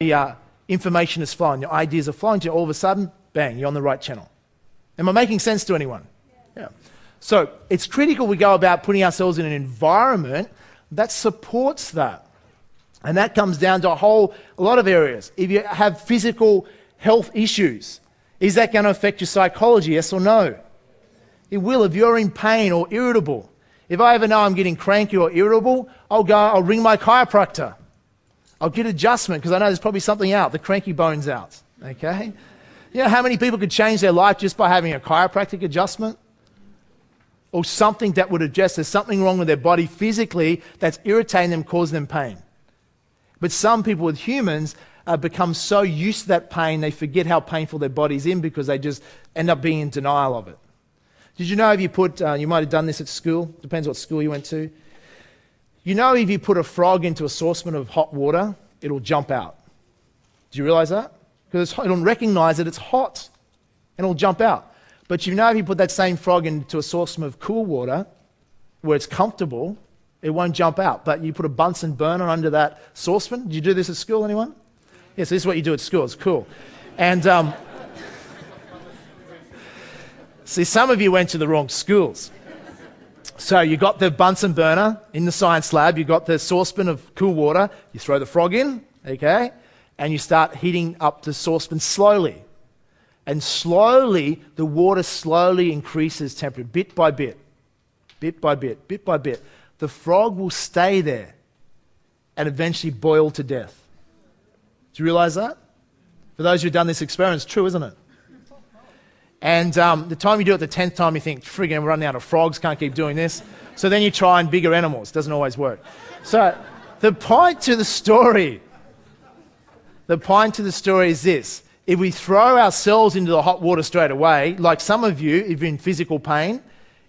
the information is flowing, your ideas are flowing to you, all of a sudden, bang, you're on the right channel. Am I making sense to anyone? Yeah. So it's critical we go about putting ourselves in an environment that supports that. And that comes down to a lot of areas. If you have physical health issues, is that going to affect your psychology, yes or no? It will. If you're in pain or irritable, if I ever know I'm getting cranky or irritable, I'll ring my chiropractor. I'll get adjustment because I know there's probably something out, the cranky bone's out, okay? You know how many people could change their life just by having a chiropractic adjustment? Or something that would adjust, there's something wrong with their body physically that's irritating them, causing them pain. But some people with humans become so used to that pain, they forget how painful their body's in because they just end up being in denial of it. Did you know if you put, you might have done this at school, depends what school you went to. You know if you put a frog into a saucepan of hot water, it'll jump out. Do you realize that? Because it'll recognize that it's hot and it'll jump out. But you know if you put that same frog into a saucepan of cool water, where it's comfortable, it won't jump out. But you put a Bunsen burner under that saucepan. Did you do this at school, anyone? Yes, this is what you do at school. It's cool. And see, some of you went to the wrong schools. So you got the Bunsen burner in the science lab, you got the saucepan of cool water, you throw the frog in, okay, and you start heating up the saucepan slowly. And slowly, the water slowly increases temperature, bit by bit, bit by bit, bit by bit. The frog will stay there and eventually boil to death. Do you realize that? For those who've done this experiment, it's true, isn't it? And the time you do it, the 10th time, you think, friggin', I'm running out of frogs, can't keep doing this. So then you try on bigger animals. Doesn't always work. So the point to the story is this. If we throw ourselves into the hot water straight away, like some of you, if you're in physical pain,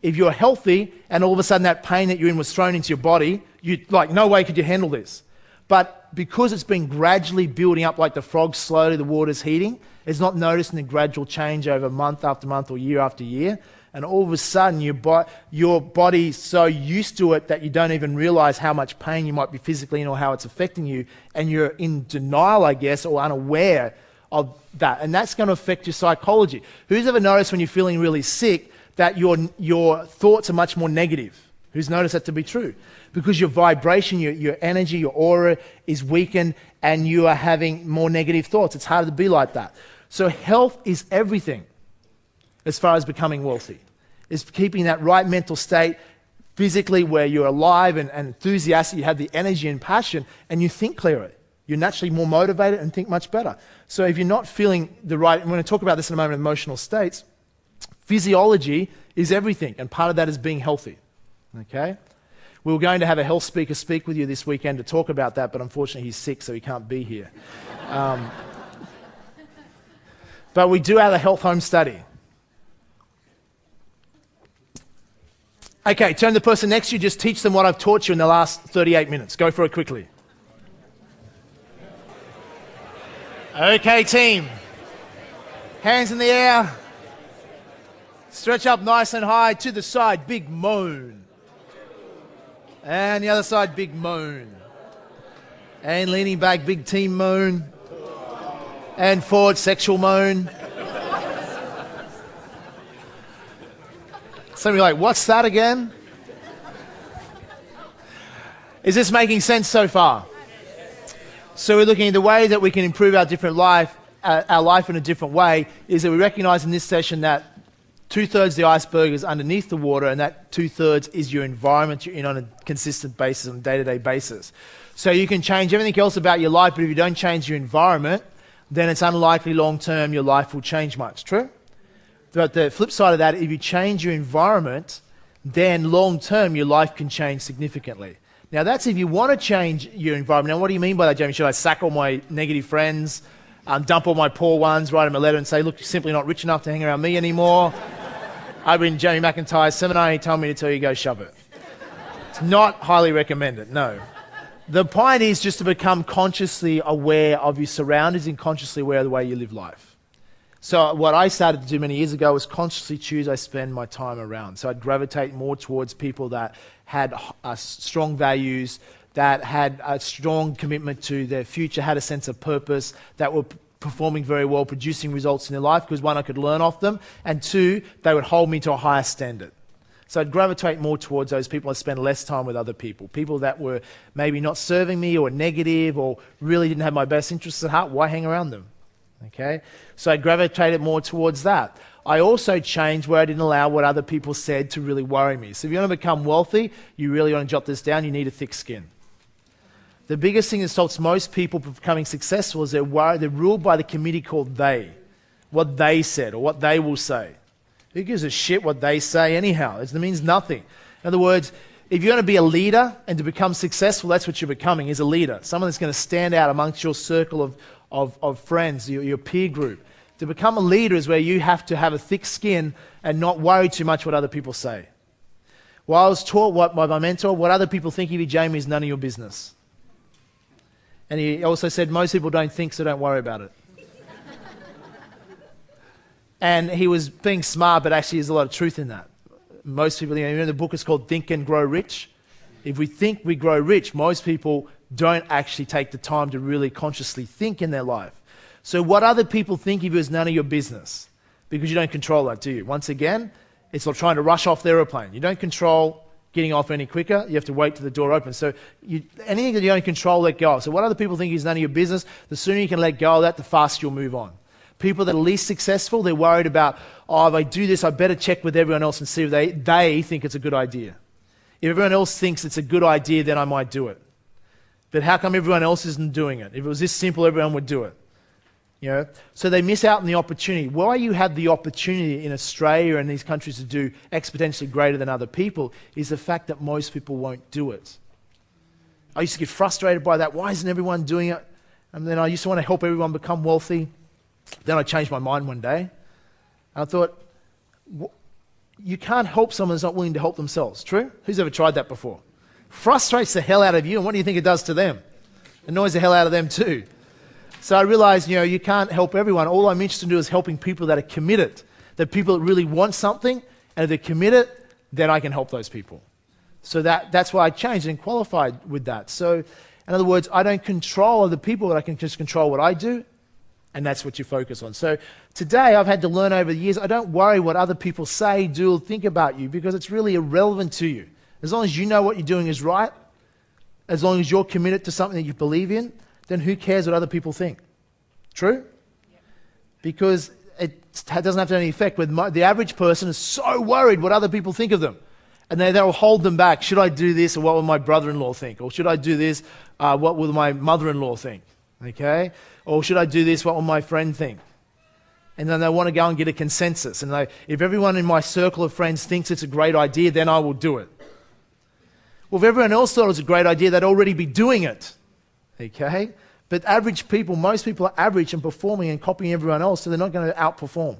if you're healthy and all of a sudden that pain that you're in was thrown into your body, no way could you handle this. But because it's been gradually building up like the frog, slowly the water's heating, it's not noticing the gradual change over month after month or year after year. And all of a sudden, your body's so used to it that you don't even realize how much pain you might be physically in or how it's affecting you. And you're in denial, I guess, or unaware of that. And that's going to affect your psychology. Who's ever noticed when you're feeling really sick that your thoughts are much more negative? Who's noticed that to be true? Because your vibration, your energy, your aura is weakened and you are having more negative thoughts. It's harder to be like that. So health is everything as far as becoming wealthy. It's keeping that right mental state physically where you're alive and enthusiastic, you have the energy and passion, and you think clearer. You're naturally more motivated and think much better. So if you're not feeling the right, I'm going to talk about this in a moment, emotional states, physiology is everything, and part of that is being healthy. Okay? We were going to have a health speaker speak with you this weekend to talk about that, but unfortunately he's sick, so he can't be here. But we do have a health home study. Okay, turn to the person next to you, just teach them what I've taught you in the last 38 minutes. Go for it quickly. Okay, team. Hands in the air. Stretch up nice and high. To the side, big moan. And the other side, big moan. And leaning back, big team moan. And forward, sexual moan. Some of you are like, what's that again? Is this making sense so far? So we're looking at the way that we can improve our life in a different way, is that we recognize in this session that 2/3 of the iceberg is underneath the water, and that 2/3 is your environment you're in on a consistent basis, on a day-to-day basis. So you can change everything else about your life, but if you don't change your environment, then it's unlikely long-term your life will change much. True? But the flip side of that, if you change your environment, then long-term your life can change significantly. Now that's if you want to change your environment. Now what do you mean by that, Jamie? Should I sack all my negative friends, dump all my poor ones, write them a letter and say, look, you're simply not rich enough to hang around me anymore? I've been in Jamie McIntyre's seminar, he told me to tell you, go shove it. It's not highly recommended, no. The point is just to become consciously aware of your surroundings and consciously aware of the way you live life. So what I started to do many years ago was consciously choose I spend my time around. So I'd gravitate more towards people that had strong values, that had a strong commitment to their future, had a sense of purpose, that were performing very well, producing results in their life, because one, I could learn off them, and two, they would hold me to a higher standard. So I'd gravitate more towards those people. I'd spend less time with other people, people that were maybe not serving me or negative or really didn't have my best interests at heart. Why hang around them? Okay? So I gravitated more towards that. I also changed where I didn't allow what other people said to really worry me. So if you want to become wealthy, you really want to jot this down, you need a thick skin. The biggest thing that stops most people from becoming successful is they're ruled by the committee called they. What they said or what they will say. Who gives a shit what they say anyhow? It means nothing. In other words, if you're going to be a leader and to become successful, that's what you're becoming, is a leader. Someone that's going to stand out amongst your circle of friends, your peer group. To become a leader is where you have to have a thick skin and not worry too much what other people say. Well, I was taught by my mentor, what other people think of you, Jamie, is none of your business. And he also said, most people don't think, so don't worry about it. And he was being smart, but actually there's a lot of truth in that. Most people, you know, the book is called Think and Grow Rich. If we think we grow rich, most people don't actually take the time to really consciously think in their life. So what other people think of you is none of your business, because you don't control that, do you? Once again, it's like trying to rush off the aeroplane. You don't control getting off any quicker. You have to wait till the door opens. So anything that you don't control, let go of. So what other people think is none of your business, the sooner you can let go of that, the faster you'll move on. People that are least successful, they're worried about, oh, if I do this, I better check with everyone else and see if they think it's a good idea. If everyone else thinks it's a good idea, then I might do it. But how come everyone else isn't doing it? If it was this simple, everyone would do it. You know? So they miss out on the opportunity. Why you have the opportunity in Australia and these countries to do exponentially greater than other people is the fact that most people won't do it. I used to get frustrated by that. Why isn't everyone doing it? And then I used to want to help everyone become wealthy. Then I changed my mind one day. And I thought, you can't help someone who's not willing to help themselves. True? Who's ever tried that before? Frustrates the hell out of you, and what do you think it does to them? It annoys the hell out of them too. So I realized, you can't help everyone. All I'm interested in doing is helping people that are committed, that people that really want something, and if they're committed, then I can help those people. So that's why I changed and qualified with that. So in other words, I don't control other people, but I can just control what I do, and that's what you focus on. So today I've had to learn over the years, I don't worry what other people say, do, or think about you, because it's really irrelevant to you. As long as you know what you're doing is right, as long as you're committed to something that you believe in, then who cares what other people think? True? Yep. Because it doesn't have to have any effect. The average person is so worried what other people think of them. And they'll hold them back. Should I do this, or what will my brother-in-law think? Or should I do this, what will my mother-in-law think? Okay? Or should I do this, what will my friend think? And then they want to go and get a consensus. And if everyone in my circle of friends thinks it's a great idea, then I will do it. Well, if everyone else thought it was a great idea, they'd already be doing it. Okay? But average people, most people are average and performing and copying everyone else, so they're not going to outperform.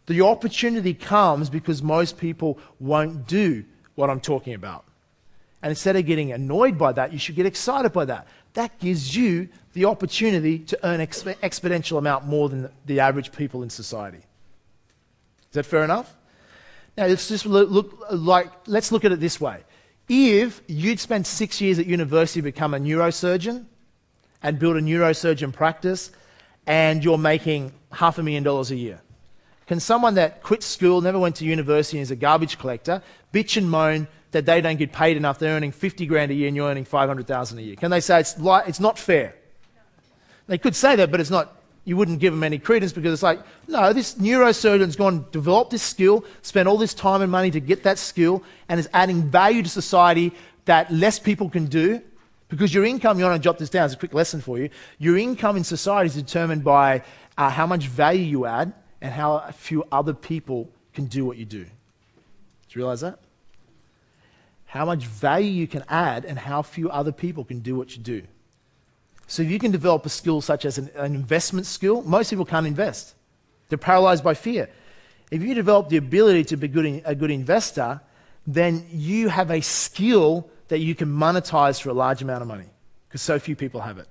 The opportunity comes because most people won't do what I'm talking about. And instead of getting annoyed by that, you should get excited by that. That gives you the opportunity to earn exponential amount more than the average people in society. Is that fair enough? Now, let's just let's look at it this way. If you'd spent 6 years at university to become a neurosurgeon and build a neurosurgeon practice, and you're making $500,000 a year, can someone that quit school, never went to university and is a garbage collector, bitch and moan that they don't get paid enough, they're earning 50 grand a year and you're earning 500,000 a year? Can they say it's not fair? They could say that, but it's not. You wouldn't give them any credence, because it's like, no, this neurosurgeon's gone develop this skill, spent all this time and money to get that skill, and is adding value to society that less people can do. Because your income, you want to jot this down, it's a quick lesson for you. Your income in society is determined by how much value you add and how few other people can do what you do. Do you realize that? How much value you can add and how few other people can do what you do. So if you can develop a skill such as an investment skill, most people can't invest. They're paralyzed by fear. If you develop the ability to be a good investor, then you have a skill that you can monetize for a large amount of money, because so few people have it.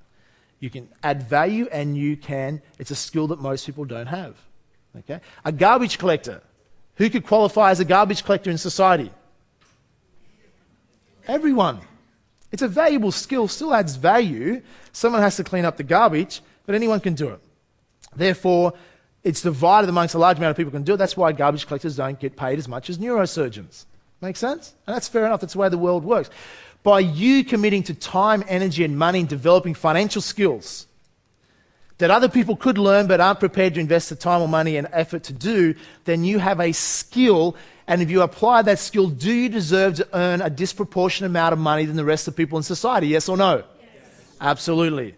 You can add value, and it's a skill that most people don't have. Okay? A garbage collector. Who could qualify as a garbage collector in society? Everyone. It's a valuable skill, still adds value. Someone has to clean up the garbage, but anyone can do it. Therefore, it's divided amongst a large amount of people who can do it. That's why garbage collectors don't get paid as much as neurosurgeons. Make sense? And that's fair enough. That's the way the world works. By you committing to time, energy, and money in developing financial skills that other people could learn but aren't prepared to invest the time or money and effort to do, then you have a skill. And if you apply that skill, do you deserve to earn a disproportionate amount of money than the rest of the people in society? Yes or no? Yes. Absolutely.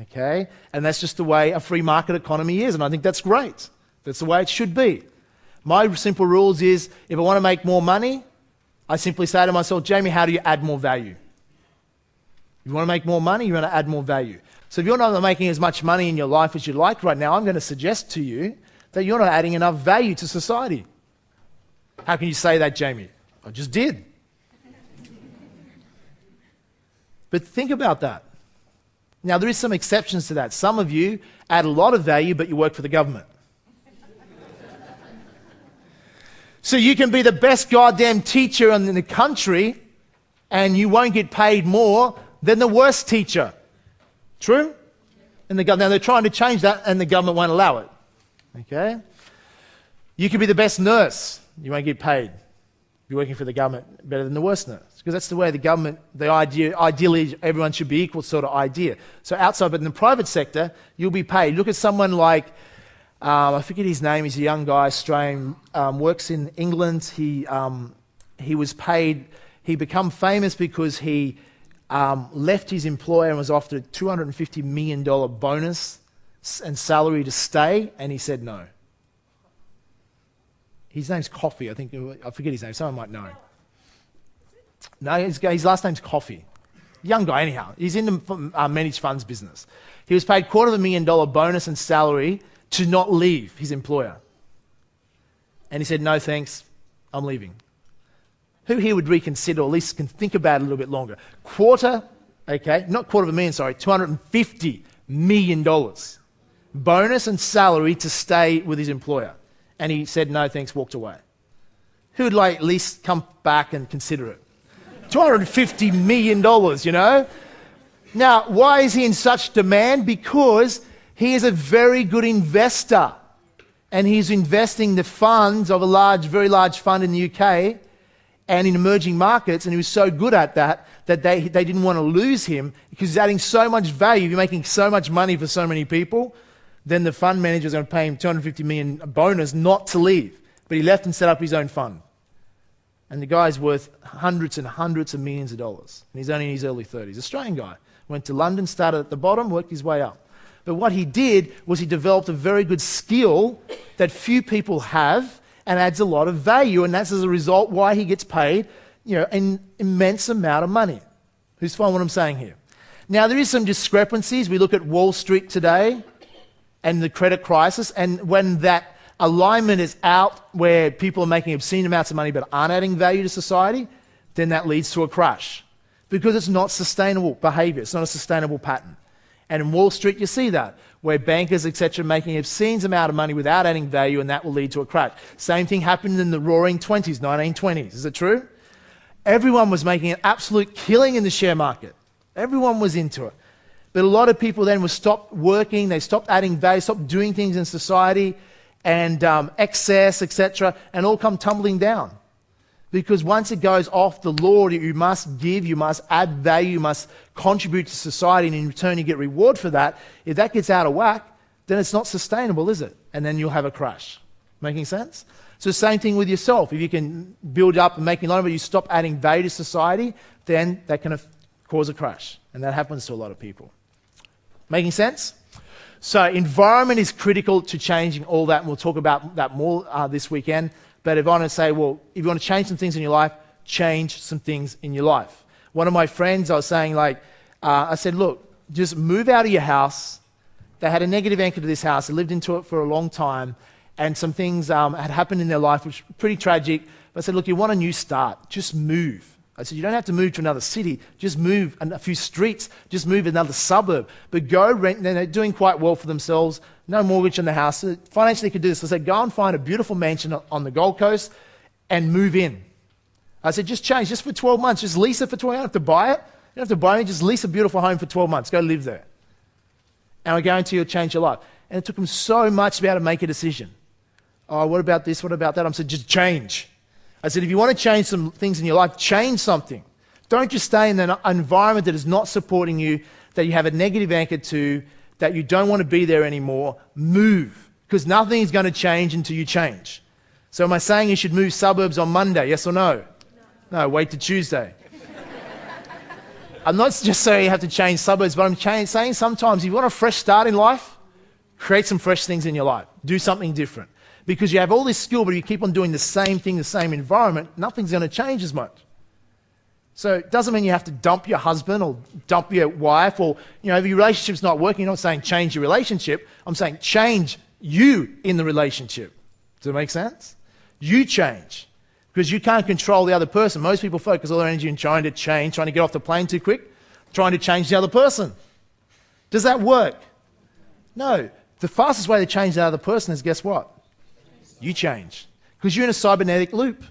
Okay? And that's just the way a free market economy is, and I think that's great. That's the way it should be. My simple rules is, if I want to make more money, I simply say to myself, Jamie, how do you add more value? You want to make more money, you want to add more value. So if you're not making as much money in your life as you'd like right now, I'm going to suggest to you that you're not adding enough value to society. How can you say that, Jamie? I just did. But think about that. Now, there is some exceptions to that. Some of you add a lot of value, but you work for the government. So you can be the best goddamn teacher in the country, and you won't get paid more than the worst teacher. True? And now they're trying to change that, and the government won't allow it. Okay? You can be the best nurse. You won't get paid. You're working for the government better than the worst nurse. Because that's the way the government, the idea, ideally everyone should be equal sort of idea. So outside, but in the private sector, you'll be paid. Look at someone like, I forget his name, he's a young guy, Australian, works in England. He was paid, he became famous because he left his employer and was offered a $250 million bonus and salary to stay, and he said no. His name's Coffey, I forget his name, someone might know. No, his last name's Coffey. Young guy anyhow. He's in the managed funds business. He was paid $250,000 bonus and salary to not leave his employer. And he said, no thanks, I'm leaving. Who here would reconsider, or at least can think about it a little bit longer? $250 million bonus and salary to stay with his employer. And he said, no thanks, walked away. Who would at least come back and consider it? $250 million, you know? Now, why is he in such demand? Because he is a very good investor. And he's investing the funds of a very large fund in the UK and in emerging markets, and he was so good at that they didn't want to lose him because he's adding so much value. If you're making so much money for so many people, then the fund manager is going to pay him $250 million bonus not to leave. But he left and set up his own fund. And the guy's worth hundreds and hundreds of millions of dollars. And he's only in his early 30s. Australian guy. Went to London, started at the bottom, worked his way up. But what he did was he developed a very good skill that few people have and adds a lot of value. And that's as a result why he gets paid, an immense amount of money. Who's following what I'm saying here? Now, there is some discrepancies. We look at Wall Street today and the credit crisis, and when that alignment is out where people are making obscene amounts of money but aren't adding value to society, then that leads to a crash because it's not sustainable behavior. It's not a sustainable pattern. And in Wall Street, you see that, where bankers, etc., making obscene amount of money without adding value, and that will lead to a crash. Same thing happened in the roaring 20s, 1920s. Is it true? Everyone was making an absolute killing in the share market. Everyone was into it. But a lot of people then stopped working, they stopped adding value, stopped doing things in society, and excess, etc., and all come tumbling down. Because once it goes off the law, you must give, you must add value, you must contribute to society, and in return you get reward for that. If that gets out of whack, then it's not sustainable, is it? And then you'll have a crash. Making sense? So same thing with yourself. If you can build up and make a lot of it, you stop adding value to society, then that can cause a crash. And that happens to a lot of people. Making sense? So environment is critical to changing all that, and we'll talk about that more this weekend. But if I want to say, well, if you want to change some things in your life, change some things in your life. One of my friends, I was saying, I said, look, just move out of your house. They had a negative anchor to this house. They lived into it for a long time, and some things had happened in their life, which was pretty tragic. But I said, look, you want a new start, just move. I said, you don't have to move to another city. Just move a few streets. Just move another suburb. But go rent. They're doing quite well for themselves. No mortgage on the house. So financially, they could do this. So I said, go and find a beautiful mansion on the Gold Coast and move in. I said, just change, just for 12 months. Just lease it for 12 months. You don't have to buy it. You don't have to buy me, just lease a beautiful home for 12 months. Go live there. And I guarantee you'll change your life. And it took him so much to be able to make a decision. Oh, what about this? What about that? I said, just change. I said, if you want to change some things in your life, change something. Don't just stay in an environment that is not supporting you, that you have a negative anchor to, that you don't want to be there anymore. Move. Because nothing is going to change until you change. So am I saying you should move suburbs on Monday? Yes or no? No, wait till Tuesday. I'm not just saying you have to change suburbs, but I'm saying sometimes if you want a fresh start in life, create some fresh things in your life. Do something different. Because you have all this skill, but you keep on doing the same thing, the same environment, nothing's going to change as much. So it doesn't mean you have to dump your husband or dump your wife or, if your relationship's not working, you're not saying change your relationship. I'm saying change you in the relationship. Does it make sense? You change. Because you can't control the other person. Most people focus all their energy on trying to change, trying to get off the plane too quick, trying to change the other person. Does that work? No. The fastest way to change the other person is, guess what? You change. Because you're in a cybernetic loop.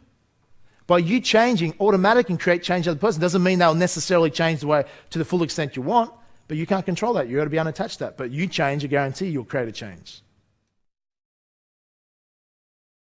By you changing, automatically create change the other person. Doesn't mean they'll necessarily change the way to the full extent you want, but you can't control that. You've got to be unattached to that. But you change, I guarantee you'll create a change.